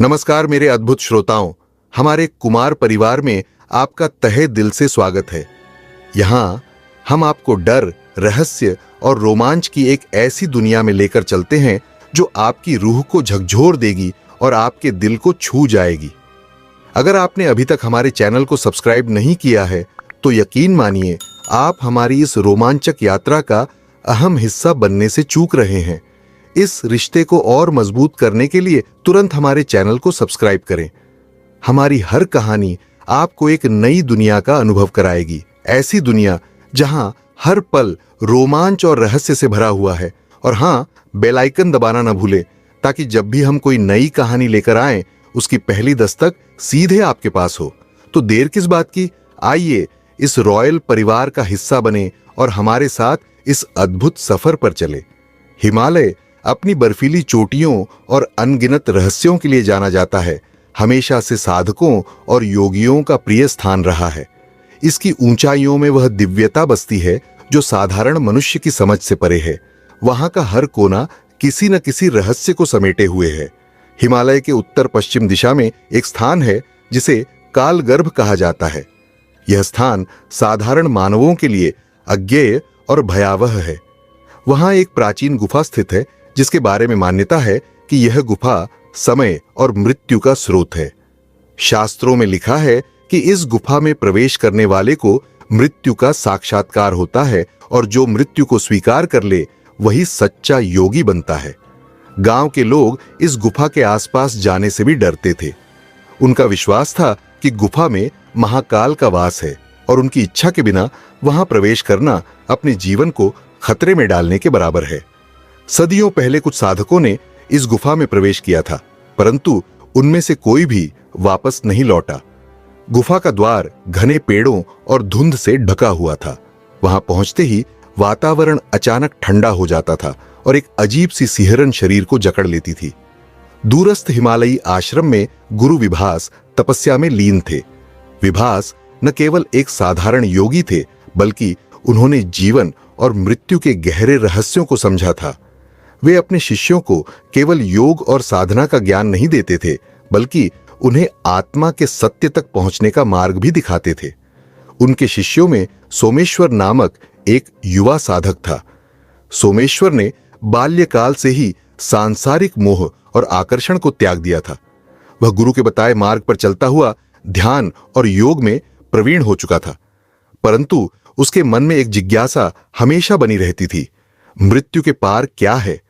नमस्कार मेरे अद्भुत श्रोताओं, हमारे कुमार परिवार में आपका तहे दिल से स्वागत है। यहाँ हम आपको डर, रहस्य और रोमांच की एक ऐसी दुनिया में लेकर चलते हैं जो आपकी रूह को झकझोर देगी और आपके दिल को छू जाएगी। अगर आपने अभी तक हमारे चैनल को सब्सक्राइब नहीं किया है तो यकीन मानिए आप हमारी इस रोमांचक यात्रा का अहम हिस्सा बनने से चूक रहे हैं। इस रिश्ते को और मजबूत करने के लिए तुरंत हमारे चैनल को सब्सक्राइब करें। हमारी हर कहानी आपको एक नई दुनिया का अनुभव कराएगी, ऐसी दुनिया जहां हर पल रोमांच और रहस्य से भरा हुआ है। और हां, बेल आइकन दबाना न भूलें ताकि जब भी हम कोई नई कहानी लेकर आएं उसकी पहली दस्तक सीधे आपके पास हो। तो देर किस बात की, आइए इस रॉयल परिवार का हिस्सा बने और हमारे साथ इस अद्भुत सफर पर चले। हिमालय अपनी बर्फीली चोटियों और अनगिनत रहस्यों के लिए जाना जाता है। हमेशा से साधकों और योगियों का प्रिय स्थान रहा है। इसकी ऊंचाइयों में वह दिव्यता बसती है जो साधारण मनुष्य की समझ से परे है। वहां का हर कोना किसी न किसी रहस्य को समेटे हुए है। हिमालय के उत्तर पश्चिम दिशा में एक स्थान है जिसे कालगर्भ कहा जाता है। यह स्थान साधारण मानवों के लिए अज्ञेय और भयावह है। वहां एक प्राचीन गुफा स्थित है जिसके बारे में मान्यता है कि यह गुफा समय और मृत्यु का स्रोत है। शास्त्रों में लिखा है कि इस गुफा में प्रवेश करने वाले को मृत्यु का साक्षात्कार होता है और जो मृत्यु को स्वीकार कर ले वही सच्चा योगी बनता है। गांव के लोग इस गुफा के आसपास जाने से भी डरते थे। उनका विश्वास था कि गुफा में महाकाल का वास है और उनकी इच्छा के बिना वहां प्रवेश करना अपने जीवन को खतरे में डालने के बराबर है। सदियों पहले कुछ साधकों ने इस गुफा में प्रवेश किया था, परंतु उनमें से कोई भी वापस नहीं लौटा। गुफा का द्वार घने पेड़ों और धुंध से ढका हुआ था। वहां पहुंचते ही वातावरण अचानक ठंडा हो जाता था और एक अजीब सी सिहरन शरीर को जकड़ लेती थी। दूरस्थ हिमालयी आश्रम में गुरु विभास तपस्या में लीन थे। विभास न केवल एक साधारण योगी थे, बल्कि उन्होंने जीवन और मृत्यु के गहरे रहस्यों को समझा था। वे अपने शिष्यों को केवल योग और साधना का ज्ञान नहीं देते थे, बल्कि उन्हें आत्मा के सत्य तक पहुंचने का मार्ग भी दिखाते थे। उनके शिष्यों में सोमेश्वर नामक एक युवा साधक था। सोमेश्वर ने बाल्यकाल से ही सांसारिक मोह और आकर्षण को त्याग दिया था। वह गुरु के बताए मार्ग पर चलता हुआ ध्यान और योग में प्रवीण हो चुका था, परंतु उसके मन में एक जिज्ञासा हमेशा बनी रहती थी, मृत्यु के पार क्या है।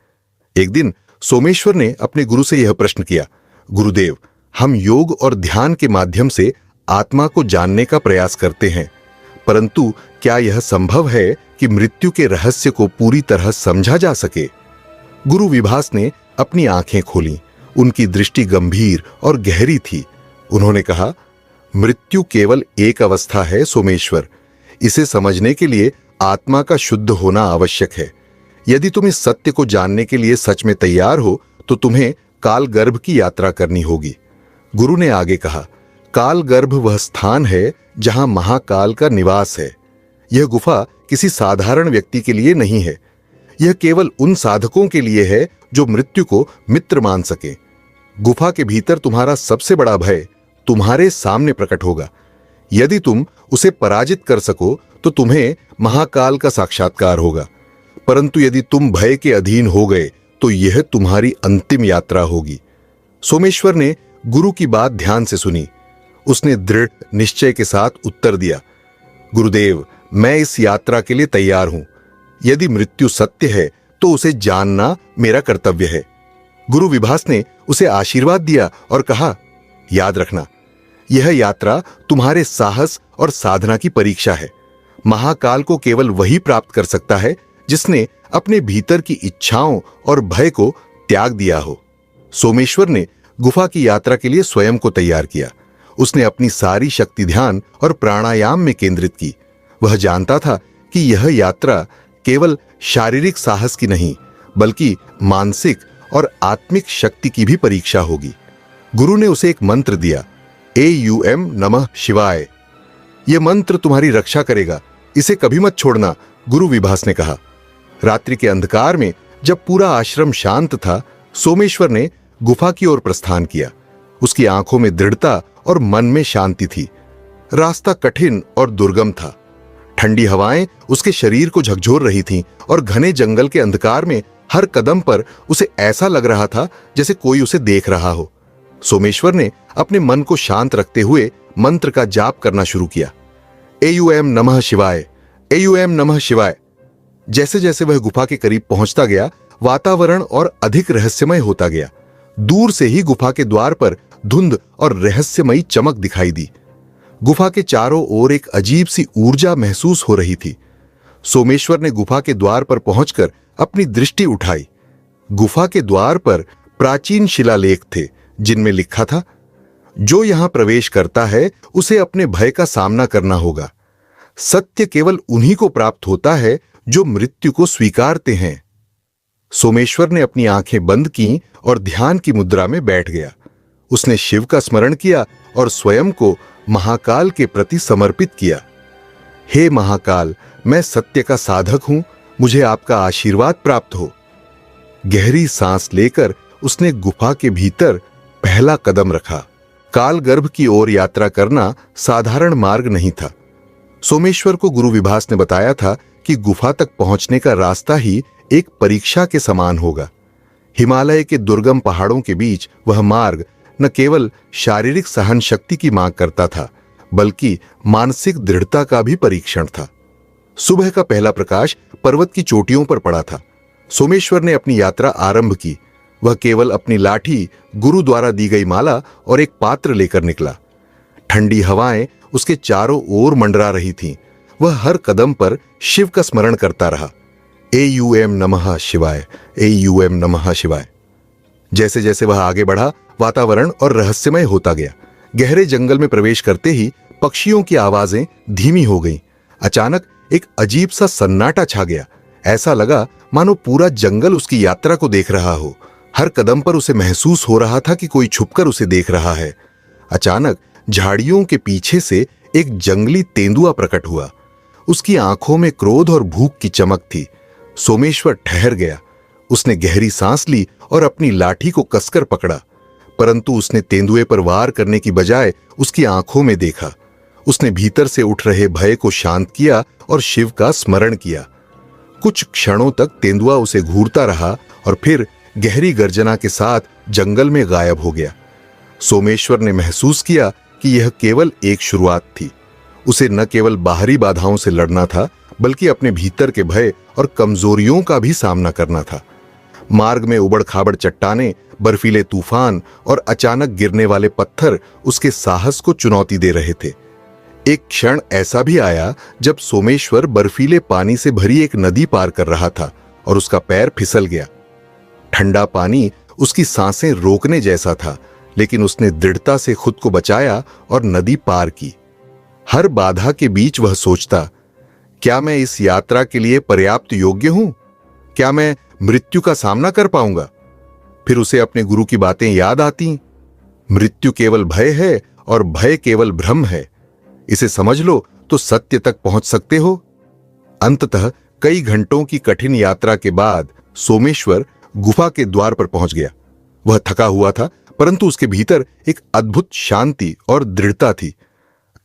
एक दिन सोमेश्वर ने अपने गुरु से यह प्रश्न किया, गुरुदेव, हम योग और ध्यान के माध्यम से आत्मा को जानने का प्रयास करते हैं, परंतु क्या यह संभव है कि मृत्यु के रहस्य को पूरी तरह समझा जा सके? गुरु विभास ने अपनी आंखें खोलीं। उनकी दृष्टि गंभीर और गहरी थी। उन्होंने कहा, मृत्यु केवल एक अवस्था है सोमेश्वर। इसे समझने के लिए आत्मा का शुद्ध होना आवश्यक है। यदि तुम इस सत्य को जानने के लिए सच में तैयार हो तो तुम्हें कालगर्भ की यात्रा करनी होगी। गुरु ने आगे कहा, कालगर्भ वह स्थान है जहां महाकाल का निवास है। यह गुफा किसी साधारण व्यक्ति के लिए नहीं है। यह केवल उन साधकों के लिए है जो मृत्यु को मित्र मान सके। गुफा के भीतर तुम्हारा सबसे बड़ा भय तुम्हारे सामने प्रकट होगा। यदि तुम उसे पराजित कर सको तो तुम्हें महाकाल का साक्षात्कार होगा, परंतु यदि तुम भय के अधीन हो गए तो यह तुम्हारी अंतिम यात्रा होगी। सोमेश्वर ने गुरु की बात ध्यान से सुनी। उसने दृढ़ निश्चय के साथ उत्तर दिया, गुरुदेव, मैं इस यात्रा के लिए तैयार हूं। यदि मृत्यु सत्य है तो उसे जानना मेरा कर्तव्य है। गुरु विभास ने उसे आशीर्वाद दिया और कहा, याद रखना, यह यात्रा तुम्हारे साहस और साधना की परीक्षा है। महाकाल को केवल वही प्राप्त कर सकता है जिसने अपने भीतर की इच्छाओं और भय को त्याग दिया हो। सोमेश्वर ने गुफा की यात्रा के लिए स्वयं को तैयार किया। उसने अपनी सारी शक्ति ध्यान और प्राणायाम में केंद्रित की। वह जानता था कि यह यात्रा केवल शारीरिक साहस की नहीं, बल्कि मानसिक और आत्मिक शक्ति की भी परीक्षा होगी। गुरु ने उसे एक मंत्र दिया, AUM नमः शिवाय। यह मंत्र तुम्हारी रक्षा करेगा, इसे कभी मत छोड़ना, गुरु विभास ने कहा। रात्रि के अंधकार में जब पूरा आश्रम शांत था, सोमेश्वर ने गुफा की ओर प्रस्थान किया। उसकी आंखों में दृढ़ता और मन में शांति थी। रास्ता कठिन और दुर्गम था। ठंडी हवाएं उसके शरीर को झकझोर रही थीं और घने जंगल के अंधकार में हर कदम पर उसे ऐसा लग रहा था जैसे कोई उसे देख रहा हो। सोमेश्वर ने अपने मन को शांत रखते हुए मंत्र का जाप करना शुरू किया। एयूएम नमः शिवाय, एयूएम नमः शिवाय। जैसे जैसे वह गुफा के करीब पहुंचता गया, वातावरण और अधिक रहस्यमय होता गया। दूर से ही गुफा के द्वार पर धुंध और रहस्यमयी चमक दिखाई दी। गुफा के चारों ओर एक अजीब सी ऊर्जा महसूस हो रही थी। सोमेश्वर ने गुफा के द्वार पर पहुंचकर अपनी दृष्टि उठाई। गुफा के द्वार पर प्राचीन शिलालेख थे जिनमें लिखा था, जो यहां प्रवेश करता है उसे अपने भय का सामना करना होगा। सत्य केवल उन्हीं को प्राप्त होता है जो मृत्यु को स्वीकारते हैं। सोमेश्वर ने अपनी आंखें बंद की और ध्यान की मुद्रा में बैठ गया। उसने शिव का स्मरण किया और स्वयं को महाकाल के प्रति समर्पित किया। हे महाकाल, मैं सत्य का साधक हूं, मुझे आपका आशीर्वाद प्राप्त हो। गहरी सांस लेकर उसने गुफा के भीतर पहला कदम रखा। कालगर्भ की ओर यात्रा करना साधारण मार्ग नहीं था। सोमेश्वर को गुरु विभास ने बताया था कि गुफा तक पहुंचने का रास्ता ही एक परीक्षा के समान होगा। हिमालय के दुर्गम पहाड़ों के बीच वह मार्ग न केवल शारीरिक सहन शक्ति की मांग करता था, बल्कि मानसिक दृढ़ता का भी परीक्षण था। सुबह का पहला प्रकाश पर्वत की चोटियों पर पड़ा था। सोमेश्वर ने अपनी यात्रा आरंभ की। वह केवल अपनी लाठी, गुरु द्वारा दी गई माला और एक पात्र लेकर निकला। ठंडी हवाएं उसके चारों ओर मंडरा रही थीं। वह हर कदम पर शिव का स्मरण करता रहा। एयूएम नमः शिवाय, एयूएम नमः शिवाय। जैसे जैसे वह आगे बढ़ा, वातावरण और रहस्यमय होता गया। गहरे जंगल में प्रवेश करते ही पक्षियों की आवाजें धीमी हो गईं। अचानक एक अजीब सा सन्नाटा छा गया। ऐसा लगा मानो पूरा जंगल उसकी यात्रा को देख रहा हो। हर कदम पर उसे महसूस हो रहा था कि कोई छुपकर उसे देख रहा है। अचानक झाड़ियों के पीछे से एक जंगली तेंदुआ प्रकट हुआ। उसकी आंखों में क्रोध और भूख की चमक थी। सोमेश्वर ठहर गया। उसने गहरी सांस ली और अपनी लाठी को कसकर पकड़ा, परंतु उसने तेंदुए पर वार करने की बजाय उसकी आंखों में देखा। उसने भीतर से उठ रहे भय को शांत किया और शिव का स्मरण किया। कुछ क्षणों तक तेंदुआ उसे घूरता रहा और फिर गहरी गर्जना के साथ जंगल में गायब हो गया। सोमेश्वर ने महसूस किया कि यह केवल एक शुरुआत थी। उसे न केवल बाहरी बाधाओं से लड़ना था, बल्कि अपने भीतर के भय और कमजोरियों का भी सामना करना था। मार्ग में उबड़-खाबड़ चट्टानें, बर्फीले तूफान और अचानक गिरने वाले पत्थर उसके साहस को चुनौती दे रहे थे। एक क्षण ऐसा भी आया जब सोमेश्वर बर्फीले पानी से भरी एक नदी पार कर रहा था और उसका पैर फिसल गया। ठंडा पानी उसकी सांसें रोकने जैसा था, लेकिन उसने दृढ़ता से खुद को बचाया और नदी पार की। हर बाधा के बीच वह सोचता, क्या मैं इस यात्रा के लिए पर्याप्त योग्य हूं? क्या मैं मृत्यु का सामना कर पाऊंगा? फिर उसे अपने गुरु की बातें याद आती। मृत्यु केवल भय है और भय केवल भ्रम है। इसे समझ लो तो सत्य तक पहुंच सकते हो। अंततः कई घंटों की कठिन यात्रा के बाद सोमेश्वर गुफा के द्वार पर पहुंच गया। वह थका हुआ था, परंतु उसके भीतर एक अद्भुत शांति और दृढ़ता थी।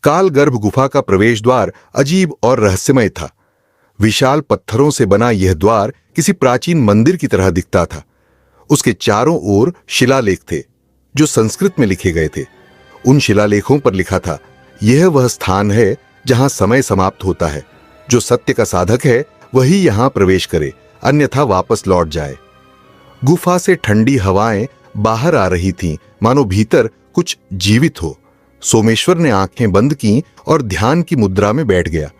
कालगर्भ गुफा का प्रवेश द्वार अजीब और रहस्यमय था। विशाल पत्थरों से बना यह द्वार किसी प्राचीन मंदिर की तरह दिखता था। उसके चारों ओर शिलालेख थे जो संस्कृत में लिखे गए थे। उन शिलालेखों पर लिखा था, यह वह स्थान है जहां समय समाप्त होता है। जो सत्य का साधक है वही यहां प्रवेश करे, अन्यथा वापस लौट जाए। गुफा से ठंडी हवाएं बाहर आ रही थीं, मानो भीतर कुछ जीवित हो। सोमेश्वर ने आंखें बंद की और ध्यान की मुद्रा में बैठ गया।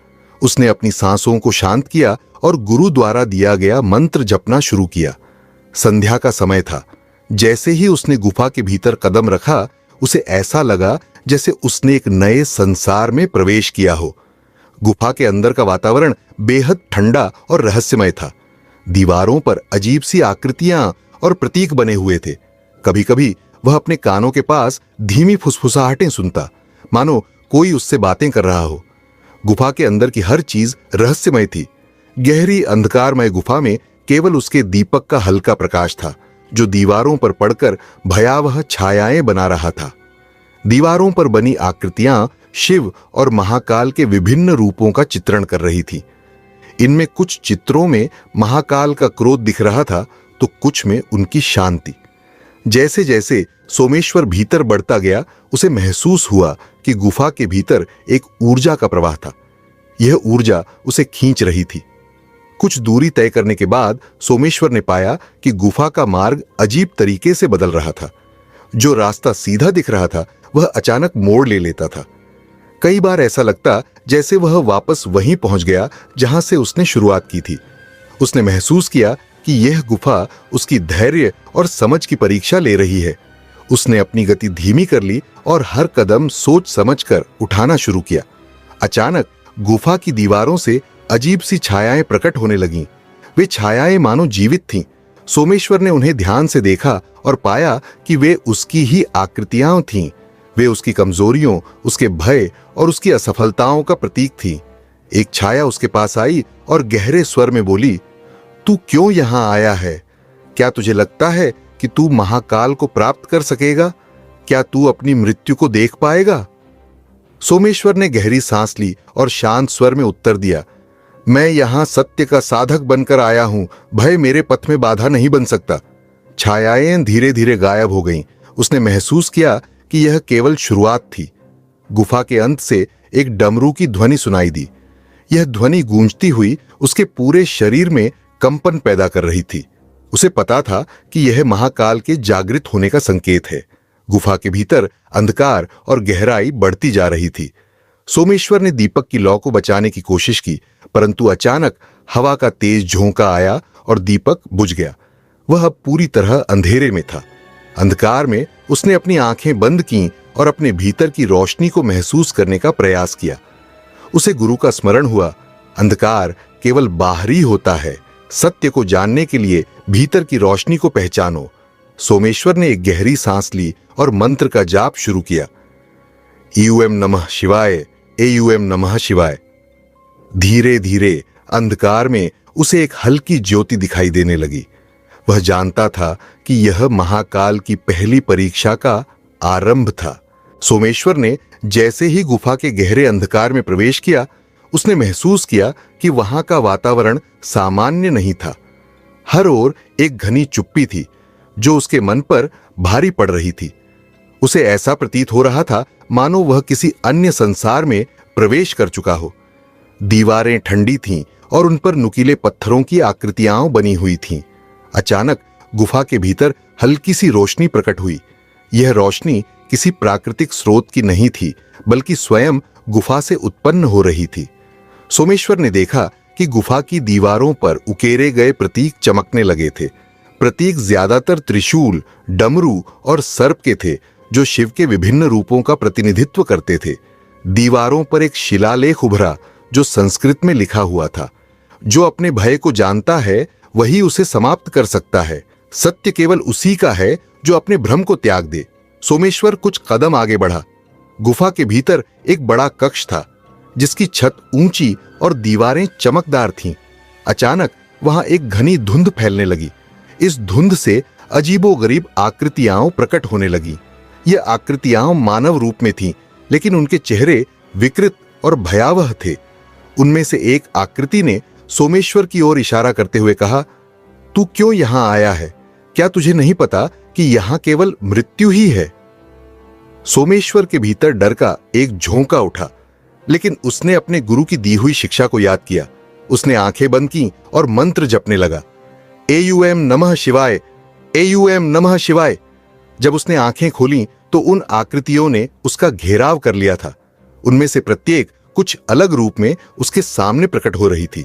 उसने अपनी सांसों को शांत किया और गुरु द्वारा दिया गया मंत्र जपना शुरू किया। संध्या का समय था। जैसे ही उसने गुफा के भीतर कदम रखा, उसे ऐसा लगा जैसे उसने एक नए संसार में प्रवेश किया हो। गुफा के अंदर का वातावरण बेहद ठंडा और रहस्यमय था। दीवारों पर अजीब सी आकृतियां और प्रतीक बने हुए थे। कभी कभी वह अपने कानों के पास धीमी फुसफुसाहटें सुनता, मानो कोई उससे बातें कर रहा हो। गुफा के अंदर की हर चीज रहस्यमय थी। गहरी अंधकारमय गुफा में केवल उसके दीपक का हल्का प्रकाश था जो दीवारों पर पड़कर भयावह छायाएं बना रहा था। दीवारों पर बनी आकृतियां शिव और महाकाल के विभिन्न रूपों का चित्रण कर रही थी। इनमें कुछ चित्रों में महाकाल का क्रोध दिख रहा था तो कुछ में उनकी शांति। जैसे जैसे सोमेश्वर भीतर बढ़ता गया, उसे महसूस हुआ कि गुफा के भीतर एक ऊर्जा का प्रवाह था। यह ऊर्जा उसे खींच रही थी। कुछ दूरी तय करने के बाद सोमेश्वर ने पाया कि गुफा का मार्ग अजीब तरीके से बदल रहा था। जो रास्ता सीधा दिख रहा था वह अचानक मोड़ ले लेता था। कई बार ऐसा लगता जैसे वह वापस वहीं पहुंच गया जहां से उसने शुरुआत की थी। उसने महसूस किया कि यह गुफा उसकी धैर्य और समझ की परीक्षा ले रही है। उसने अपनी गति धीमी कर ली और हर कदम सोच समझकर उठाना शुरू किया। अचानक गुफा की दीवारों से अजीब सी छायाएं प्रकट होने लगीं। वे छायाएं मानो जीवित थीं। सोमेश्वर ने उन्हें ध्यान से देखा और पाया कि वे उसकी ही आकृतियां थीं। वे उसकी कमजोरियों, उसके भय और उसकी असफलताओं का प्रतीक थी। एक छाया उसके पास आई और गहरे स्वर में बोली, तू क्यों यहां आया है? क्या तुझे लगता है कि तू महाकाल को प्राप्त कर सकेगा? क्या तू अपनी मृत्यु को देख पाएगा? सोमेश्वर ने गहरी सांस ली और शांत स्वर में उत्तर दिया, मैं यहां सत्य का साधक बनकर आया हूं। भय मेरे पथ में बाधा नहीं बन सकता। छायाएं धीरे धीरे गायब हो गईं। उसने महसूस किया कि यह केवल शुरुआत थी। गुफा के अंत से एक डमरू की ध्वनि सुनाई दी। यह ध्वनि गूंजती हुई उसके पूरे शरीर में कंपन पैदा कर रही थी। उसे पता था कि यह महाकाल के जागृत होने का संकेत है। गुफा के भीतर अंधकार और गहराई बढ़ती जा रही थी। सोमेश्वर ने दीपक की लौ को बचाने की कोशिश की, परंतु अचानक हवा का तेज झोंका आया और दीपक बुझ गया। वह अब पूरी तरह अंधेरे में था। अंधकार में उसने अपनी आंखें बंद की और अपने भीतर की रोशनी को महसूस करने का प्रयास किया। उसे गुरु का स्मरण हुआ, अंधकार केवल बाहरी होता है। सत्य को जानने के लिए भीतर की रोशनी को पहचानो। सोमेश्वर ने एक गहरी सांस ली और मंत्र का जाप शुरू किया। ईयूएम नमः शिवाय, एयूएम नमः शिवाय। धीरे धीरे अंधकार में उसे एक हल्की ज्योति दिखाई देने लगी। वह जानता था कि यह महाकाल की पहली परीक्षा का आरंभ था। सोमेश्वर ने जैसे ही गुफा के गहरे अंधकार में प्रवेश किया, उसने महसूस किया कि वहां का वातावरण सामान्य नहीं था। हर ओर एक घनी चुप्पी थी जो उसके मन पर भारी पड़ रही थी। उसे ऐसा प्रतीत हो रहा था मानो वह किसी अन्य संसार में प्रवेश कर चुका हो। दीवारें ठंडी थीं और उन पर नुकीले पत्थरों की आकृतियां बनी हुई थीं। अचानक गुफा के भीतर हल्की सी रोशनी प्रकट हुई। यह रोशनी किसी प्राकृतिक स्रोत की नहीं थी, बल्कि स्वयं गुफा से उत्पन्न हो रही थी। सोमेश्वर ने देखा कि गुफा की दीवारों पर उकेरे गए प्रतीक चमकने लगे थे। प्रतीक ज्यादातर त्रिशूल, डमरू और सर्प के थे, जो शिव के विभिन्न रूपों का प्रतिनिधित्व करते थे। दीवारों पर एक शिलालेख उभरा जो संस्कृत में लिखा हुआ था, जो अपने भय को जानता है वही उसे समाप्त कर सकता है। सत्य केवल उसी का है जो अपने भ्रम को त्याग दे। सोमेश्वर कुछ कदम आगे बढ़ा। गुफा के भीतर एक बड़ा कक्ष था, जिसकी छत ऊंची और दीवारें चमकदार थीं। अचानक वहां एक घनी धुंध फैलने लगी। इस धुंध से अजीबोगरीब आकृतियां प्रकट होने लगी। ये आकृतियां मानव रूप में थीं, लेकिन उनके चेहरे विकृत और भयावह थे। उनमें से एक आकृति ने सोमेश्वर की ओर इशारा करते हुए कहा, तू क्यों यहां आया है? क्या तुझे नहीं पता कि यहां केवल मृत्यु ही है? सोमेश्वर के भीतर डर का एक झोंका उठा, लेकिन उसने अपने गुरु की दी हुई शिक्षा को याद किया। उसने आंखें बंद की और मंत्र जपने लगा, एयूएम नमः शिवाय, एयूएम नमः शिवाय। जब उसने आंखें खोलीं तो उन आकृतियों ने उसका घेराव कर लिया था। उनमें से प्रत्येक कुछ अलग रूप में उसके सामने प्रकट हो रही थी।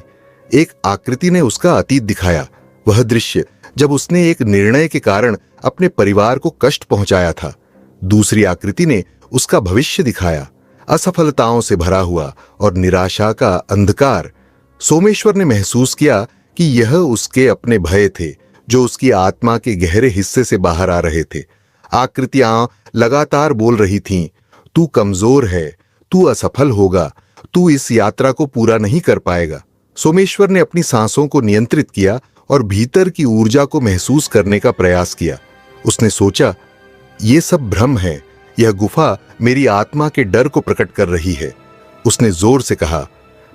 एक आकृति ने उसका अतीत दिखाया, वह दृश्य जब उसने एक निर्णय के कारण अपने परिवार को कष्ट पहुंचाया था। दूसरी आकृति ने उसका भविष्य दिखाया, असफलताओं से भरा हुआ और निराशा का अंधकार। सोमेश्वर ने महसूस किया कि यह उसके अपने भय थे, जो उसकी आत्मा के गहरे हिस्से से बाहर आ रहे थे। आकृतियां लगातार बोल रही थीं, तू कमजोर है, तू असफल होगा, तू इस यात्रा को पूरा नहीं कर पाएगा। सोमेश्वर ने अपनी सांसों को नियंत्रित किया और भीतर की ऊर्जा को महसूस करने का प्रयास किया। उसने सोचा, ये सब भ्रम है, यह गुफा मेरी आत्मा के डर को प्रकट कर रही है। उसने जोर से कहा,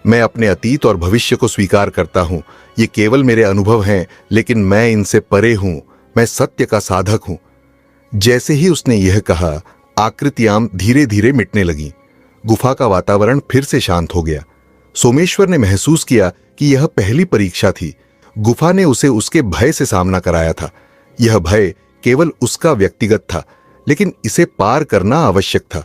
मैं अपने अतीत और भविष्य को स्वीकार करता हूं। ये केवल मेरे अनुभव हैं, लेकिन मैं इनसे परे हूं। मैं सत्य का साधक हूं। जैसे ही उसने यह कहा, आकृतियां धीरे धीरे मिटने लगीं। गुफा का वातावरण फिर से शांत हो गया। सोमेश्वर ने महसूस किया कि यह पहली परीक्षा थी। गुफा ने उसे उसके भय से सामना कराया था। यह भय केवल उसका व्यक्तिगत था, लेकिन इसे पार करना आवश्यक था।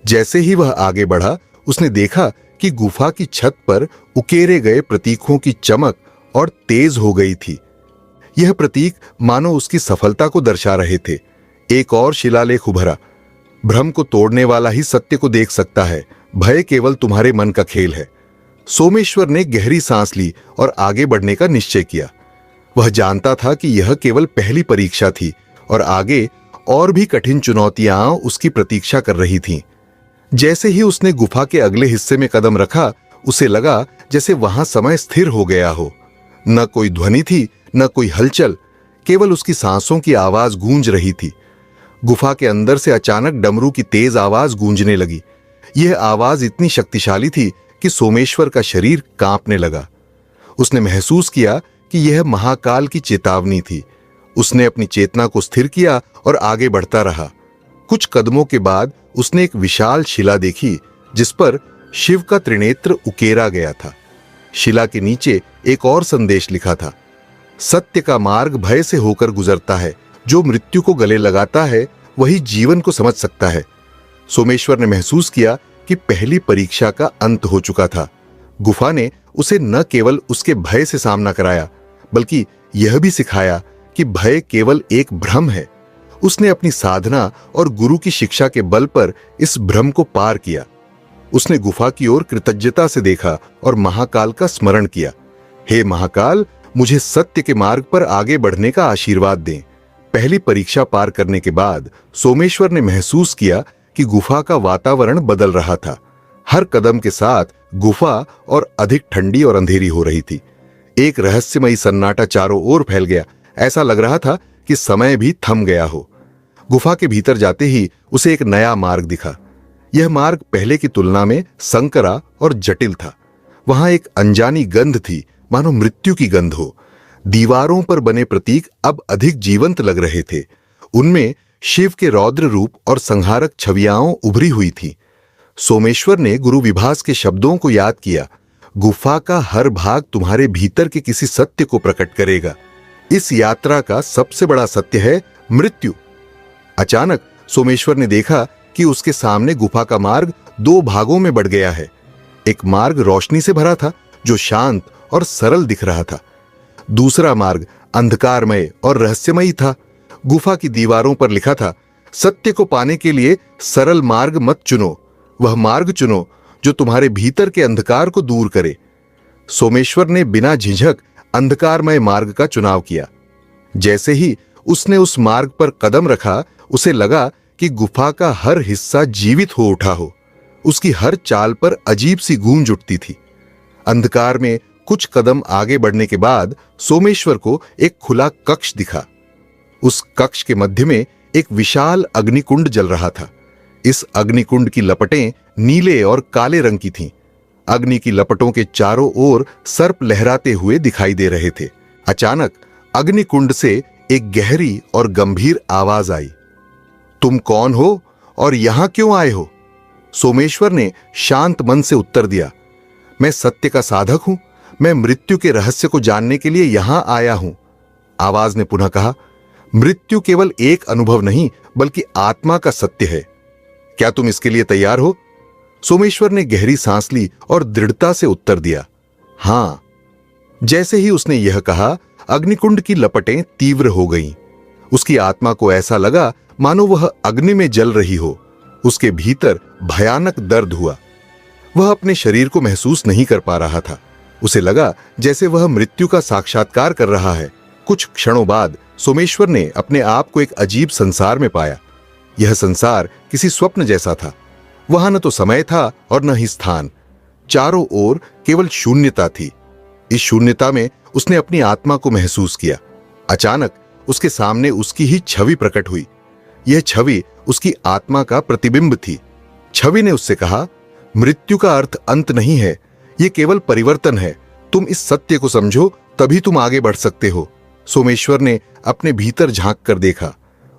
जैसे ही वह आगे बढ़ा, उसने देखा कि गुफा की छत पर उकेरे गए प्रतीकों की चमक और तेज हो गई थी। यह प्रतीक मानो उसकी सफलता को दर्शा रहे थे। एक और शिलालेख उभरा, भ्रम को तोड़ने वाला ही सत्य को देख सकता है, भय केवल तुम्हारे मन का खेल है। सोमेश्वर ने गहरी सांस ली और आगे बढ़ने का निश्चय किया। वह जानता था कि यह केवल पहली परीक्षा थी और आगे और भी कठिन चुनौतियां उसकी प्रतीक्षा कर रही थीं। जैसे ही उसने गुफा के अगले हिस्से में कदम रखा, उसे लगा जैसे वहां समय स्थिर हो गया हो। न कोई ध्वनि थी, न कोई हलचल, केवल उसकी सांसों की आवाज गूंज रही थी। गुफा के अंदर से अचानक डमरू की तेज आवाज गूंजने लगी। यह आवाज इतनी शक्तिशाली थी कि सोमेश्वर का शरीर कांपने लगा। उसने महसूस किया कि यह महाकाल की चेतावनी थी। उसने अपनी चेतना को स्थिर किया और आगे बढ़ता रहा। कुछ कदमों के बाद उसने एक विशाल शिला देखी, जिस पर शिव का त्रिनेत्र उकेरा गया था। शिला के नीचे एक और संदेश लिखा था, सत्य का मार्ग भय से होकर गुजरता है। जो मृत्यु को गले लगाता है, वही जीवन को समझ सकता है। सोमेश्वर ने महसूस किया कि पहली परीक्षा का अंत हो चुका था। गुफा ने उसे न केवल उसके भय से सामना कराया, बल्कि यह भी सिखाया कि भय केवल एक भ्रम है। उसने अपनी साधना और गुरु की शिक्षा के बल पर इस भ्रम को पार किया। उसने गुफा की ओर कृतज्ञता से देखा और महाकाल का स्मरण किया। हे महाकाल, मुझे सत्य के मार्ग पर आगे बढ़ने का आशीर्वाद दें। पहली परीक्षा पार करने के बाद सोमेश्वर ने महसूस किया कि गुफा का वातावरण बदल रहा था। हर कदम के साथ गुफा और अधिक ठंडी और अंधेरी हो रही थी। एक रहस्यमयी सन्नाटा चारों ओर फैल गया। ऐसा लग रहा था कि समय भी थम गया हो। गुफा के भीतर जाते ही उसे एक नया मार्ग दिखा। यह मार्ग पहले की तुलना में संकरा और जटिल था। वहां एक अनजानी गंध थी, मानो मृत्यु की गंध हो। दीवारों पर बने प्रतीक अब अधिक जीवंत लग रहे थे। उनमें शिव के रौद्र रूप और संहारक छवियां उभरी हुई थी। सोमेश्वर ने गुरु विभास के शब्दों को याद किया, गुफा का हर भाग तुम्हारे भीतर के किसी सत्य को प्रकट करेगा। इस यात्रा का सबसे बड़ा सत्य है मृत्यु। अचानक सोमेश्वर ने देखा कि उसके सामने गुफा का मार्ग दो भागों में बढ़ गया है। एक मार्ग रोशनी से भरा था, जो शांत और सरल दिख रहा था। दूसरा मार्ग अंधकारमय और रहस्यमयी था। गुफा की दीवारों पर लिखा था, सत्य को पाने के लिए सरल मार्ग मत चुनो, वह मार्ग चुनो जो तुम्हारे भीतर के अंधकार को दूर करे। सोमेश्वर ने बिना झिझक अंधकारमय मार्ग का चुनाव किया। जैसे ही उसने उस मार्ग पर कदम रखा, उसे लगा कि गुफा का हर हिस्सा जीवित हो उठा हो। उसकी हर चाल पर अजीब सी गूंज उठती थी। अंधकार में कुछ कदम आगे बढ़ने के बाद सोमेश्वर को एक खुला कक्ष दिखा। उस कक्ष के मध्य में एक विशाल अग्निकुंड जल रहा था। इस अग्निकुंड की लपटें नीले और काले रंग की थीं। अग्नि की लपटों के चारों ओर सर्प लहराते हुए दिखाई दे रहे थे। अचानक अग्निकुंड से एक गहरी और गंभीर आवाज आई, तुम कौन हो और यहां क्यों आए हो? सोमेश्वर ने शांत मन से उत्तर दिया, मैं सत्य का साधक हूं। मैं मृत्यु के रहस्य को जानने के लिए यहां आया हूं। आवाज ने पुनः कहा, मृत्यु केवल एक अनुभव नहीं, बल्कि आत्मा का सत्य है। क्या तुम इसके लिए तैयार हो? सोमेश्वर ने गहरी सांस ली और दृढ़ता से उत्तर दिया, हां। जैसे ही उसने यह कहा, अग्निकुंड की लपटें तीव्र हो गईं। उसकी आत्मा को ऐसा लगा मानो वह अग्नि में जल रही हो। उसके भीतर भयानक दर्द हुआ। वह अपने शरीर को महसूस नहीं कर पा रहा था। उसे लगा जैसे वह मृत्यु का साक्षात्कार कर रहा है। कुछ क्षणों बाद सोमेश्वर ने अपने आप को एक अजीब संसार में पाया। यह संसार किसी स्वप्न जैसा था। वहां न तो समय था और न ही स्थान। चारों ओर केवल शून्यता थी। इस शून्यता में उसने अपनी आत्मा को महसूस किया। अचानक उसके सामने उसकी ही छवि प्रकट हुई। यह छवि उसकी आत्मा का प्रतिबिंब थी। छवि ने उससे कहा, मृत्यु का अर्थ अंत नहीं है, यह केवल परिवर्तन है। तुम इस सत्य को समझो, तभी तुम आगे बढ़ सकते हो। सोमेश्वर ने अपने भीतर झांक कर देखा।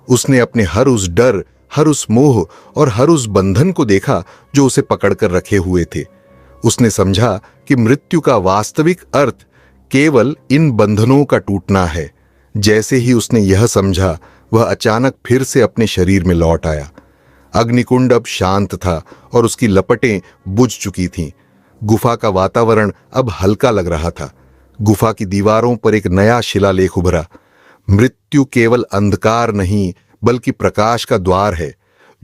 उसने अपने हर उस डर, हर उस मोह और हर उस बंधन को देखा जो उसे पकड़कर रखे हुए थे। उसने समझा कि मृत्यु का वास्तविक अर्थ केवल इन बंधनों का टूटना है। जैसे ही उसने यह समझा, वह अचानक फिर से अपने शरीर में लौट आया। अग्निकुंड अब शांत था और उसकी लपटें बुझ चुकी थीं। गुफा का वातावरण अब हल्का लग रहा था। गुफा की दीवारों पर एक नया शिलालेख उभरा। मृत्यु केवल अंधकार नहीं, बल्कि प्रकाश का द्वार है।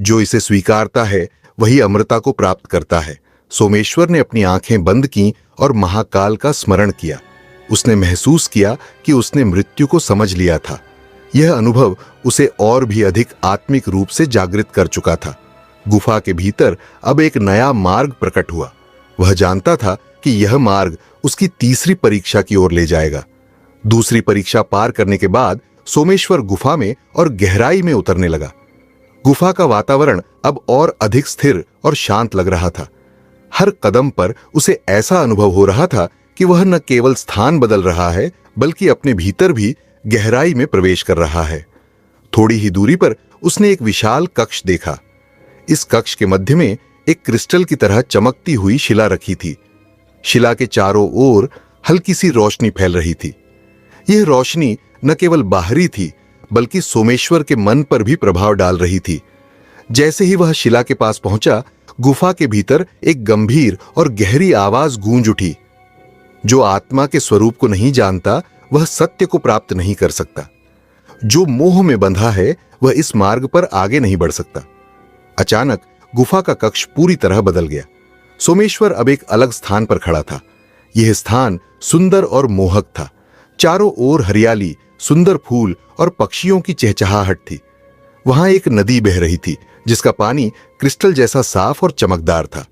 जो इसे स्वीकारता है वही अमृता को प्राप्त करता है। सोमेश्वर ने अपनी आंखें बंद की और महाकाल का स्मरण किया। उसने महसूस किया कि उसने मृत्यु को समझ लिया था। यह अनुभव उसे और भी अधिक आत्मिक रूप से जागृत कर चुका था। गुफा के भीतर अब एक नया मार्ग प्रकट हुआ। वह जानता था कि यह मार्ग उसकी तीसरी परीक्षा की ओर ले जाएगा। दूसरी परीक्षा पार करने के बाद सोमेश्वर गुफा में और गहराई में उतरने लगा। गुफा का वातावरण अब और अधिक स्थिर और शांत लग रहा था। हर कदम पर उसे ऐसा अनुभव हो रहा था कि वह न केवल स्थान बदल रहा है, बल्कि अपने भीतर भी गहराई में प्रवेश कर रहा है। थोड़ी ही दूरी पर उसने एक विशाल कक्ष देखा। इस कक्ष के मध्य में एक क्रिस्टल की तरह चमकती हुई शिला रखी थी। शिला के चारों ओर हल्की सी रोशनी फैल रही थी। यह रोशनी न केवल बाहरी थी, बल्कि सोमेश्वर के मन पर भी प्रभाव डाल रही थी। जैसे ही वह शिला के पास पहुंचा, गुफा के भीतर एक गंभीर और गहरी आवाज गूंज उठी। जो आत्मा के स्वरूप को नहीं जानता, वह सत्य को प्राप्त नहीं कर सकता। जो मोह में बंधा है, वह इस मार्ग पर आगे नहीं बढ़ सकता। अचानक गुफा का कक्ष पूरी तरह बदल गया। सोमेश्वर अब एक अलग स्थान पर खड़ा था। यह स्थान सुंदर और मोहक था। चारों ओर हरियाली, सुंदर फूल और पक्षियों की चहचहाहट थी। वहां एक नदी बह रही थी, जिसका पानी क्रिस्टल जैसा साफ और चमकदार था।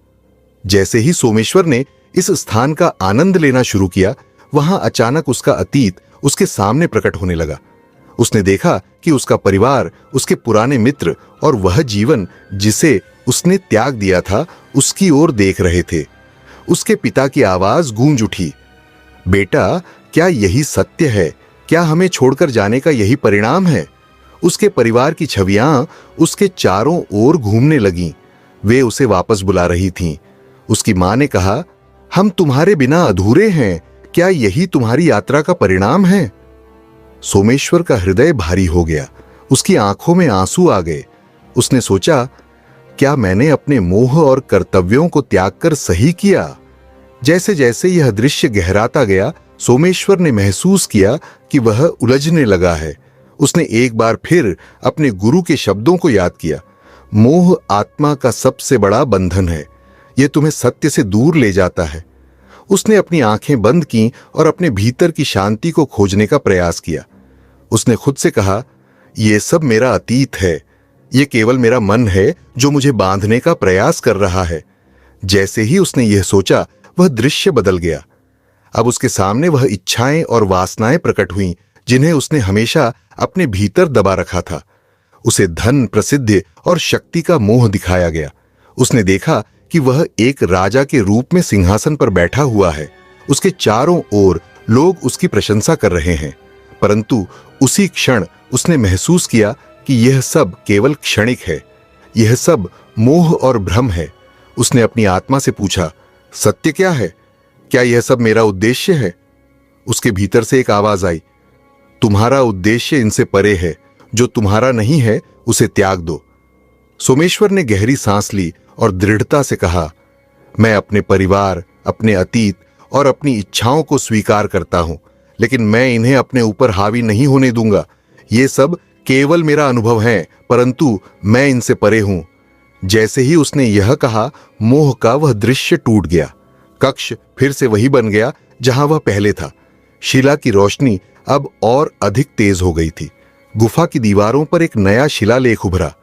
जैसे ही सोमेश्वर ने इस स्थान का आनंद लेना शुरू किया, वहां अचानक उसका अतीत उसके सामने प्रकट होने लगा। उसने देखा कि उसका परिवार, उसके पुराने मित्र और वह जीवन जिसे उसने त्याग दिया था, उसकी ओर देख रहे थे। उसके पिता की आवाज गूंज उठी, बेटा, क्या यही सत्य है? क्या हमें छोड़कर जाने का यही परिणाम है? उसके परिवार की छवियां उसके चारों ओर घूमने लगीं। वे उसे वापस बुला रही थीं। उसकी मां ने कहा, हम तुम्हारे बिना अधूरे हैं। क्या यही तुम्हारी यात्रा का परिणाम है? सोमेश्वर का हृदय भारी हो गया। उसकी आंखों में आंसू आ गए। उसने सोचा, क्या मैंने अपने मोह और कर्तव्यों को त्याग कर सही किया? जैसे जैसे यह दृश्य गहराता गया, सोमेश्वर ने महसूस किया कि वह उलझने लगा है। उसने एक बार फिर अपने गुरु के शब्दों को याद किया, मोह आत्मा का सबसे बड़ा बंधन है। यह तुम्हें सत्य से दूर ले जाता है। उसने अपनी आंखें बंद की और अपने भीतर की शांति को खोजने का प्रयास किया। उसने खुद से कहा, यह सब मेरा अतीत है। यह केवल मेरा मन है जो मुझे बांधने का प्रयास कर रहा है। जैसे ही उसने यह सोचा, वह दृश्य बदल गया। अब उसके सामने वह इच्छाएं और वासनाएं प्रकट हुईं, जिन्हें उसने हमेशा अपने भीतर दबा रखा था। उसे धन, प्रसिद्धि और शक्ति का मोह दिखाया गया। उसने देखा कि वह एक राजा के रूप में सिंहासन पर बैठा हुआ है। उसके चारों ओर लोग उसकी प्रशंसा कर रहे हैं। परंतु उसी क्षण उसने महसूस किया कि यह सब केवल क्षणिक है। यह सब मोह और भ्रम है। उसने अपनी आत्मा से पूछा, सत्य क्या है? क्या यह सब मेरा उद्देश्य है? उसके भीतर से एक आवाज आई, तुम्हारा उद्देश्य इनसे परे है। जो तुम्हारा नहीं है, उसे त्याग दो। सोमेश्वर ने गहरी सांस ली और दृढ़ता से कहा, मैं अपने परिवार, अपने अतीत और अपनी इच्छाओं को स्वीकार करता हूं, लेकिन मैं इन्हें अपने ऊपर हावी नहीं होने दूंगा। ये सब केवल मेरा अनुभव है, परंतु मैं इनसे परे हूं। जैसे ही उसने यह कहा, मोह का वह दृश्य टूट गया। कक्ष फिर से वही बन गया जहां वह पहले था। शिला की रोशनी अब और अधिक तेज हो गई थी। गुफा की दीवारों पर एक नया शिलालेख उभरा।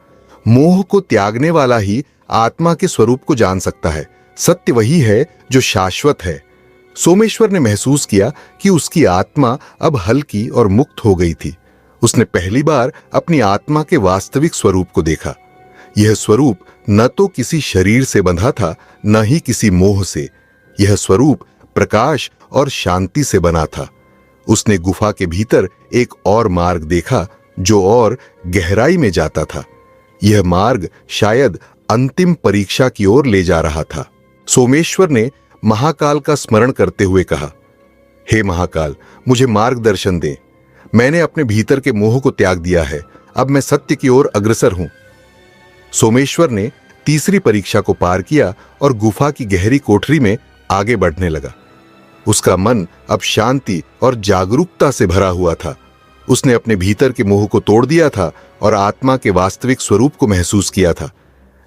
मोह को त्यागने वाला ही आत्मा के स्वरूप को जान सकता है। सत्य वही है जो शाश्वत है। सोमेश्वर ने महसूस किया कि उसकी आत्मा अब हल्की और मुक्त हो गई थी। उसने पहली बार अपनी आत्मा के वास्तविक स्वरूप को देखा। यह स्वरूप न तो किसी शरीर से बंधा था, न ही किसी मोह से। यह स्वरूप प्रकाश और शांति से बना था। उसने गुफा के भीतर एक और मार्ग देखा जो और गहराई में जाता था। यह मार्ग शायद अंतिम परीक्षा की ओर ले जा रहा था। सोमेश्वर ने महाकाल का स्मरण करते हुए कहा, हे महाकाल, मुझे मार्गदर्शन दें। मैंने अपने भीतर के मोह को त्याग दिया है। अब मैं सत्य की ओर अग्रसर हूं। सोमेश्वर ने तीसरी परीक्षा को पार किया और गुफा की गहरी कोठरी में आगे बढ़ने लगा। उसका मन अब शांति और जागरूकता से भरा हुआ था। उसने अपने भीतर के मोह को तोड़ दिया था और आत्मा के वास्तविक स्वरूप को महसूस किया था।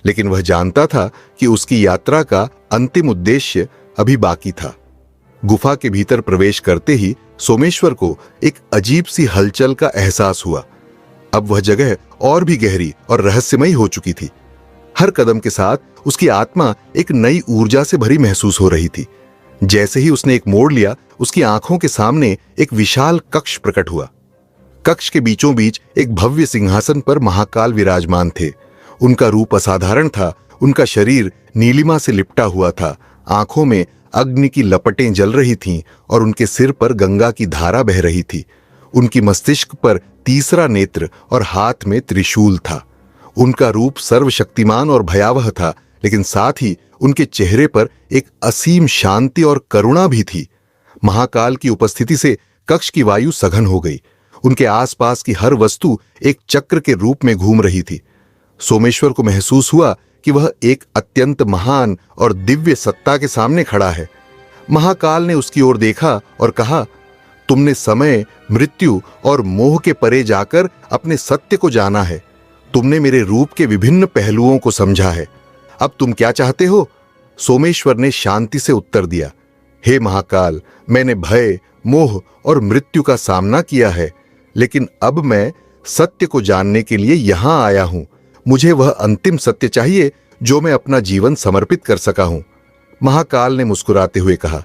लेकिन वह जानता था कि उसकी यात्रा का अंतिम उद्देश्य अभी बाकी था। गुफा के भीतर प्रवेश करते ही सोमेश्वर को एक अजीब सी हलचल का एहसास हुआ। अब वह जगह और भी गहरी और रहस्यमयी हो चुकी थी। हर कदम के साथ उसकी आत्मा एक नई ऊर्जा से भरी महसूस हो रही थी। जैसे ही उसने एक मोड़ लिया, उसकी आंखों के सामने एक विशाल कक्ष प्रकट हुआ। कक्ष के बीचों बीच एक भव्य सिंहासन पर महाकाल विराजमान थे। उनका रूप असाधारण था। उनका शरीर नीलिमा से लिपटा हुआ था। आंखों में अग्नि की लपटें जल रही थीं और उनके सिर पर गंगा की धारा बह रही थी। उनकी मस्तिष्क पर तीसरा नेत्र और हाथ में त्रिशूल था। उनका रूप सर्वशक्तिमान और भयावह था, लेकिन साथ ही उनके चेहरे पर एक असीम शांति और करुणा भी थी। महाकाल की उपस्थिति से कक्ष की वायु सघन हो गई। उनके आसपास की हर वस्तु एक चक्र के रूप में घूम रही थी। सोमेश्वर को महसूस हुआ कि वह एक अत्यंत महान और दिव्य सत्ता के सामने खड़ा है। महाकाल ने उसकी ओर देखा और कहा, तुमने समय, मृत्यु और मोह के परे जाकर अपने सत्य को जाना है। तुमने मेरे रूप के विभिन्न पहलुओं को समझा है। अब तुम क्या चाहते हो? सोमेश्वर ने शांति से उत्तर दिया, हे महाकाल, मैंने भय, मोह और मृत्यु का सामना किया है, लेकिन अब मैं सत्य को जानने के लिए यहां आया हूं। मुझे वह अंतिम सत्य चाहिए जो मैं अपना जीवन समर्पित कर सका हूं। महाकाल ने मुस्कुराते हुए कहा,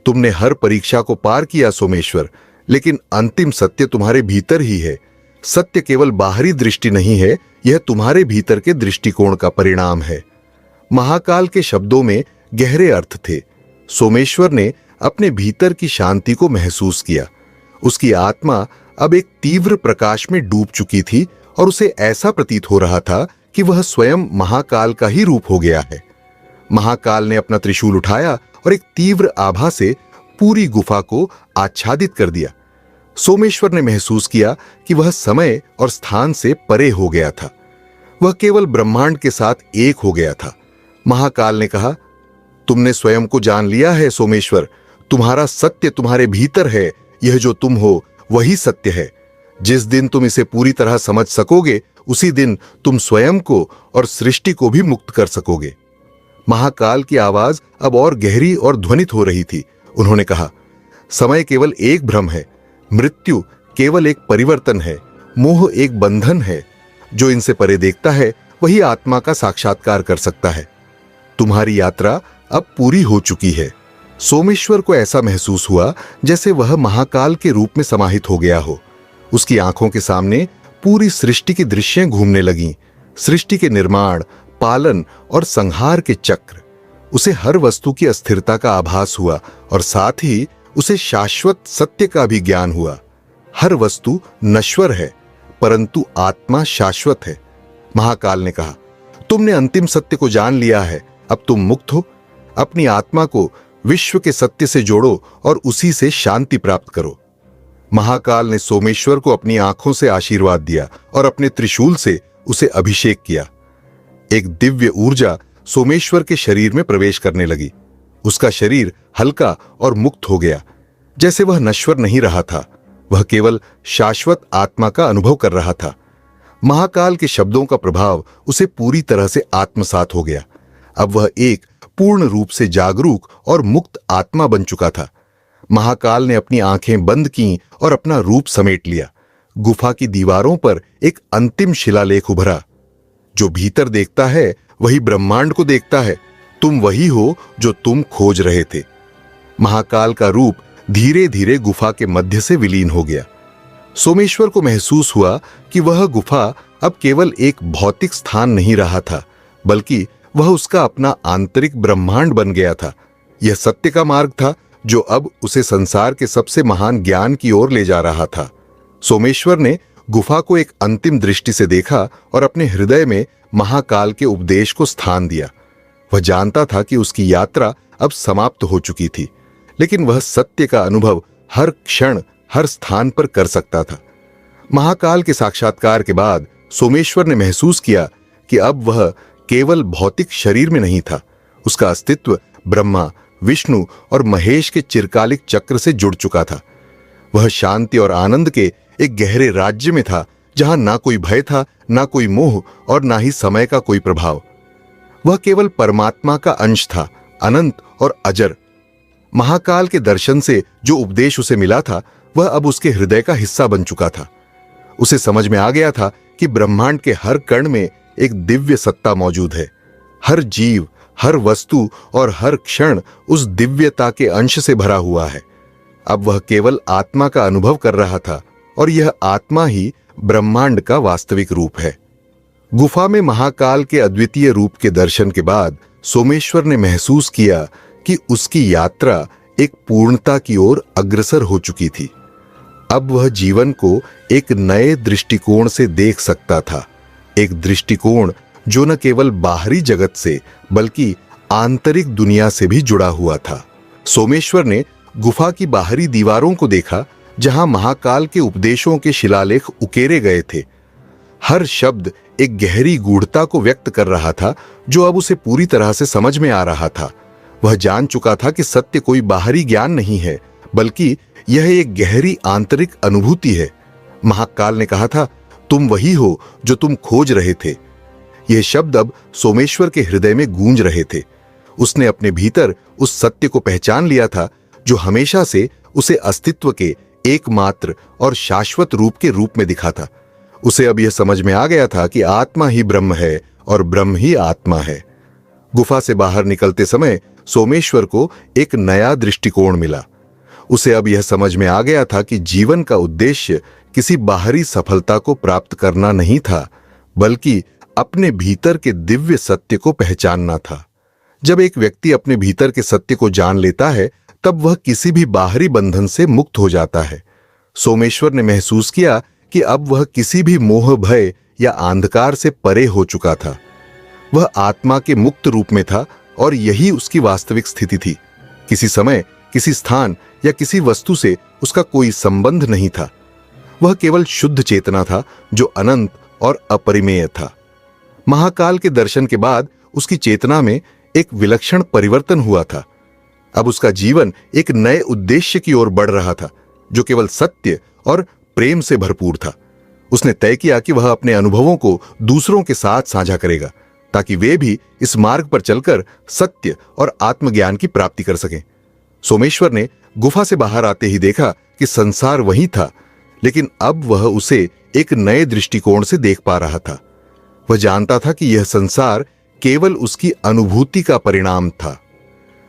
तुमने हर परीक्षा को पार किया सोमेश्वर, लेकिन अंतिम सत्य तुम्हारे भीतर ही है। सत्य केवल बाहरी दृष्टि नहीं है, यह तुम्हारे भीतर के दृष्टिकोण का परिणाम है। महाकाल के शब्दों में गहरे अर्थ थे। सोमेश्वर ने अपने भीतर की शांति को महसूस किया। उसकी आत्मा अब एक तीव्र प्रकाश में डूब चुकी थी और उसे ऐसा प्रतीत हो रहा था कि वह स्वयं महाकाल का ही रूप हो गया है। महाकाल ने अपना त्रिशूल उठाया और एक तीव्र आभा से पूरी गुफा को आच्छादित कर दिया। सोमेश्वर ने महसूस किया कि वह समय और स्थान से परे हो गया था। वह केवल ब्रह्मांड के साथ एक हो गया था। महाकाल ने कहा, तुमने स्वयं को जान लिया है सोमेश्वर। तुम्हारा सत्य तुम्हारे भीतर है। यह जो तुम हो वही सत्य है। जिस दिन तुम इसे पूरी तरह समझ सकोगे, उसी दिन तुम स्वयं को और सृष्टि को भी मुक्त कर सकोगे। महाकाल की आवाज अब और गहरी और ध्वनित हो रही थी। उन्होंने कहा, समय केवल एक भ्रम है, मृत्यु केवल एक परिवर्तन है, मोह एक बंधन है। जो इनसे परे देखता है वही आत्मा का साक्षात्कार कर सकता है। तुम्हारी यात्रा अब पूरी हो चुकी है। सोमेश्वर को ऐसा महसूस हुआ जैसे वह महाकाल के रूप में समाहित हो गया हो। उसकी आंखों के सामने पूरी सृष्टि की दृश्यें घूमने लगीं। सृष्टि के निर्माण, पालन और संहार के चक्र। उसे हर वस्तु की अस्थिरता का आभास हुआ और साथ ही उसे शाश्वत सत्य का भी ज्ञान हुआ। हर वस्तु नश्वर है, परंतु आत्मा शाश्वत है। महाकाल ने कहा, तुमने अंतिम सत्य को जान लिया है। अब तुम मुक्त हो। अपनी आत्मा को विश्व के सत्य से जोड़ो और उसी से शांति प्राप्त करो। महाकाल ने सोमेश्वर को अपनी आंखों से आशीर्वाद दिया और अपने त्रिशूल से उसे अभिषेक किया। एक दिव्य ऊर्जा सोमेश्वर के शरीर में प्रवेश करने लगी। उसका शरीर हल्का और मुक्त हो गया, जैसे वह नश्वर नहीं रहा था। वह केवल शाश्वत आत्मा का अनुभव कर रहा था। महाकाल के शब्दों का प्रभाव उसे पूरी तरह से आत्मसात हो गया। अब वह एक पूर्ण रूप से जागरूक और मुक्त आत्मा बन चुका था। महाकाल ने अपनी आंखें बंद की और अपना रूप समेट लिया। गुफा की दीवारों पर एक अंतिम शिलालेख उभरा, जो भीतर देखता है वही ब्रह्मांड को देखता है। तुम वही हो जो तुम खोज रहे थे। महाकाल का रूप धीरे धीरे गुफा के मध्य से विलीन हो गया। सोमेश्वर को महसूस हुआ कि वह गुफा अब केवल एक भौतिक स्थान नहीं रहा था, बल्कि वह उसका अपना आंतरिक ब्रह्मांड बन गया था। यह सत्य का मार्ग था जो अब उसे संसार के सबसे महान ज्ञान की ओर ले जा रहा था। सोमेश्वर ने गुफा को एक अंतिम दृष्टि से देखा और अपने हृदय में महाकाल के उपदेश को स्थान दिया। वह जानता था कि उसकी यात्रा अब समाप्त हो चुकी थी, लेकिन वह सत्य का अनुभव हर क्षण हर स्थान पर कर सकता था। महाकाल के साक्षात्कार के बाद सोमेश्वर ने महसूस किया कि अब वह केवल भौतिक शरीर में नहीं था। उसका अस्तित्व ब्रह्मा, विष्णु और महेश के चिरकालिक चक्र से जुड़ चुका था। वह शांति और आनंद के एक गहरे राज्य में था, जहां ना कोई भय था, ना कोई मोह और ना ही समय का कोई प्रभाव। वह केवल परमात्मा का अंश था, अनंत और अजर। महाकाल के दर्शन से जो उपदेश उसे मिला था, वह अब उसके हृदय का हिस्सा बन चुका था। उसे समझ में आ गया था कि ब्रह्मांड के हर कण में एक दिव्य सत्ता मौजूद है। हर जीव, हर वस्तु और हर क्षण उस दिव्यता के अंश से भरा हुआ है। अब वह केवल आत्मा का अनुभव कर रहा था, और यह आत्मा ही ब्रह्मांड का वास्तविक रूप है। गुफा में महाकाल के अद्वितीय रूप के दर्शन के बाद सोमेश्वर ने महसूस किया कि उसकी यात्रा एक पूर्णता की ओर अग्रसर हो चुकी थी। अब वह जीवन को एक नए दृष्टिकोण से देख सकता था, एक दृष्टिकोण जो न केवल बाहरी जगत से बल्कि आंतरिक दुनिया से भी जुड़ा हुआ था। सोमेश्वर ने गुफा की बाहरी दीवारों को देखा, जहां महाकाल के उपदेशों के शिलालेख उकेरे गए थे। हर शब्द एक गहरी गूढ़ता को व्यक्त कर रहा था, जो अब उसे पूरी तरह से समझ में आ रहा था। वह जान चुका था कि सत्य कोई बाहरी ज्ञान नहीं है, बल्कि यह एक गहरी आंतरिक अनुभूति है। महाकाल ने कहा था, तुम वही हो जो तुम खोज रहे थे। यह शब्द अब सोमेश्वर के हृदय में गूंज रहे थे। उसने अपने भीतर उस सत्य को पहचान लिया था जो हमेशा से उसे अस्तित्व के एकमात्र और शाश्वत रूप के रूप में दिखा था। उसे अब यह समझ में आ गया था कि आत्मा ही ब्रह्म है और ब्रह्म ही आत्मा है। गुफा से बाहर निकलते समय सोमेश्वर को एक नया दृष्टिकोण मिला। उसे अब यह समझ में आ गया था कि जीवन का उद्देश्य किसी बाहरी सफलता को प्राप्त करना नहीं था, बल्कि अपने भीतर के दिव्य सत्य को पहचानना था। जब एक व्यक्ति अपने भीतर के सत्य को जान लेता है, तब वह किसी भी बाहरी बंधन से मुक्त हो जाता है। सोमेश्वर ने महसूस किया कि अब वह किसी भी मोह, भय या अंधकार से परे हो चुका था। वह आत्मा के मुक्त रूप में था और यही उसकी वास्तविक स्थिति थी। किसी समय, किसी स्थान या किसी वस्तु से उसका कोई संबंध नहीं था। वह केवल शुद्ध चेतना था जो अनंत और अपरिमेय था। महाकाल के दर्शन के बाद उसकी चेतना में एक विलक्षण परिवर्तन हुआ था। अब उसका जीवन एक नए उद्देश्य की ओर बढ़ रहा था, जो केवल सत्य और प्रेम से भरपूर था। उसने तय किया कि वह अपने अनुभवों को दूसरों के साथ साझा करेगा, ताकि वे भी इस मार्ग पर चलकर सत्य और आत्मज्ञान की प्राप्ति कर सकें। सोमेश्वर ने गुफा से बाहर आते ही देखा कि संसार वही था, लेकिन अब वह उसे एक नए दृष्टिकोण से देख पा रहा था। वह जानता था कि यह संसार केवल उसकी अनुभूति का परिणाम था।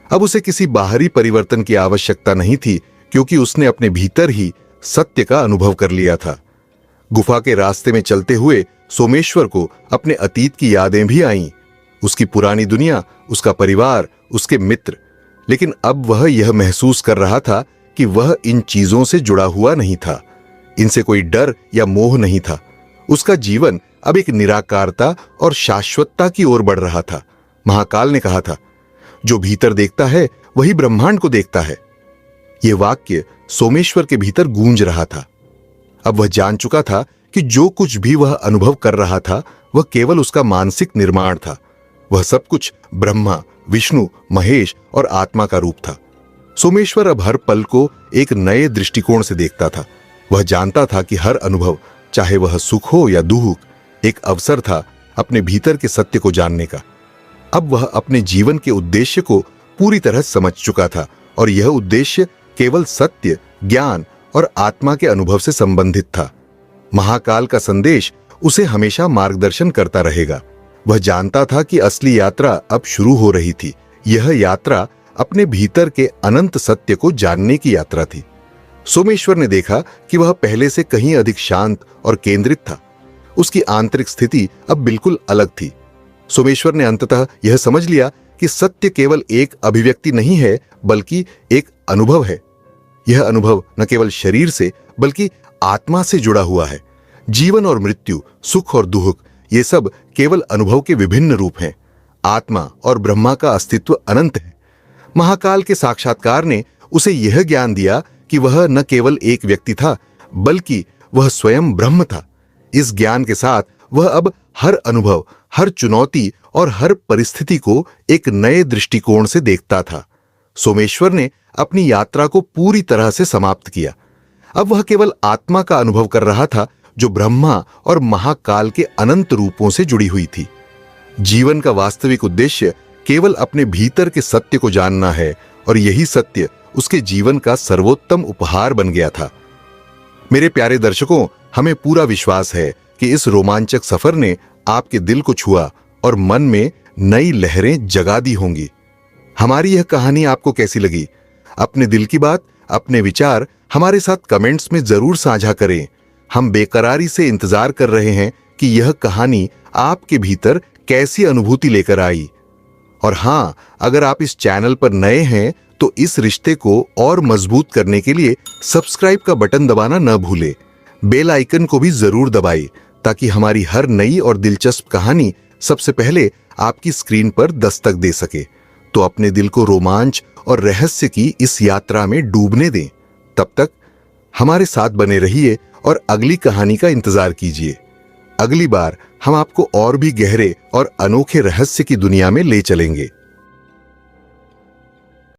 अब उसे किसी बाहरी परिवर्तन की आवश्यकता नहीं थी, क्योंकि उसने अपने भीतर ही सत्य का अनुभव कर लिया था। गुफा के रास्ते में चलते हुए सोमेश्वर को अपने अतीत की यादें भी आईं, उसकी पुरानी दुनिया, उसका परिवार, उसके मित्र। लेकिन अब वह यह महसूस कर रहा था कि वह इन चीजों से जुड़ा हुआ नहीं था। इनसे कोई डर या मोह नहीं था। उसका जीवन अब एक निराकारता और शाश्वतता की ओर बढ़ रहा था। महाकाल ने कहा था, जो भीतर देखता है वही ब्रह्मांड को देखता है। यह वाक्य सोमेश्वर के भीतर गूंज रहा था। अब वह जान चुका था कि जो कुछ भी वह अनुभव कर रहा था, वह केवल उसका मानसिक निर्माण था। वह सब कुछ ब्रह्मा, विष्णु, महेश और आत्मा का रूप था। सोमेश्वर अब हर पल को एक नए दृष्टिकोण से देखता था। वह जानता था कि हर अनुभव, चाहे वह सुख हो या दुख, एक अवसर था अपने भीतर के सत्य को जानने का। अब वह अपने जीवन के उद्देश्य को पूरी तरह समझ चुका था, और यह उद्देश्य केवल सत्य, ज्ञान और आत्मा के अनुभव से संबंधित था। महाकाल का संदेश उसे हमेशा मार्गदर्शन करता रहेगा। वह जानता था कि असली यात्रा अब शुरू हो रही थी। यह यात्रा अपने भीतर के अनंत सत्य को जानने की यात्रा थी। सोमेश्वर ने देखा कि वह पहले से कहीं अधिक शांत और केंद्रित था। उसकी आंतरिक स्थिति अब बिल्कुल अलग थी। सोमेश्वर ने अंततः यह समझ लिया कि सत्य केवल एक अभिव्यक्ति नहीं है, बल्कि एक अनुभव है। यह अनुभव न केवल शरीर से बल्कि आत्मा से जुड़ा हुआ है। जीवन और मृत्यु, सुख और दुख, ये सब केवल अनुभव के विभिन्न रूप हैं। आत्मा और ब्रह्मा का अस्तित्व अनंत है। महाकाल के साक्षात्कार ने उसे यह ज्ञान दिया कि वह न केवल एक व्यक्ति था, बल्कि वह स्वयं ब्रह्म था। इस ज्ञान के साथ वह अब हर अनुभव, हर चुनौती और हर परिस्थिति को एक नए दृष्टिकोण से देखता था। सोमेश्वर ने अपनी यात्रा को पूरी तरह से समाप्त किया। अब वह केवल आत्मा का अनुभव कर रहा था, जो ब्रह्मा और महाकाल के अनंत रूपों से जुड़ी हुई थी। जीवन का वास्तविक उद्देश्य केवल अपने भीतर के सत्य को जानना है, और यही सत्य उसके जीवन का सर्वोत्तम उपहार बन गया था। मेरे प्यारे दर्शकों, हमें पूरा विश्वास है कि इस रोमांचक सफर ने आपके दिल को छुआ और मन में नई लहरें जगा दी होंगी। हमारी यह कहानी आपको कैसी लगी? अपने दिल की बात, अपने विचार हमारे साथ कमेंट्स में जरूर साझा करें। हम बेकरारी से इंतजार कर रहे हैं कि यह कहानी आपके भीतर कैसी अनुभूति लेकर आई। और हां, अगर आप इस चैनल पर नए हैं तो इस रिश्ते को और मजबूत करने के लिए सब्सक्राइब का बटन दबाना न भूलें। बेल आइकन को भी जरूर दबाएं, ताकि हमारी हर नई और दिलचस्प कहानी सबसे पहले आपकी स्क्रीन पर दस्तक दे सके। तो अपने दिल को रोमांच और रहस्य की इस यात्रा में डूबने दें। तब तक हमारे साथ बने रहिए और अगली कहानी का इंतजार कीजिए। अगली बार हम आपको और भी गहरे और अनोखे रहस्य की दुनिया में ले चलेंगे।